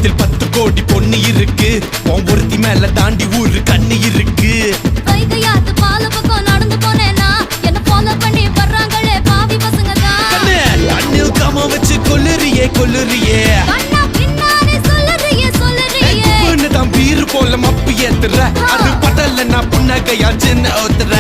பக்கத்தில் 10 கோடி பொண்ணு இருக்கு, உன் ஒருத்தி மேல தாண்டி ஊரு கண்ணு இருக்கு. வைகையாத்து பால பக்கம் நடந்து போனேனா என்ன ஃபாலோ பண்ணி வர்றாங்களே பாவி பசங்க தான். கண்ணில் காம வச்சு கொல்லுறியே கொல்லுறியே, கண்ணா பின்னாடி சொல்லுறியே சொல்லுறியே. தான் பீரு போல மப்பு ஏத்துற, அது படல நான் புன்னகையா சின்ன ஓத்துற.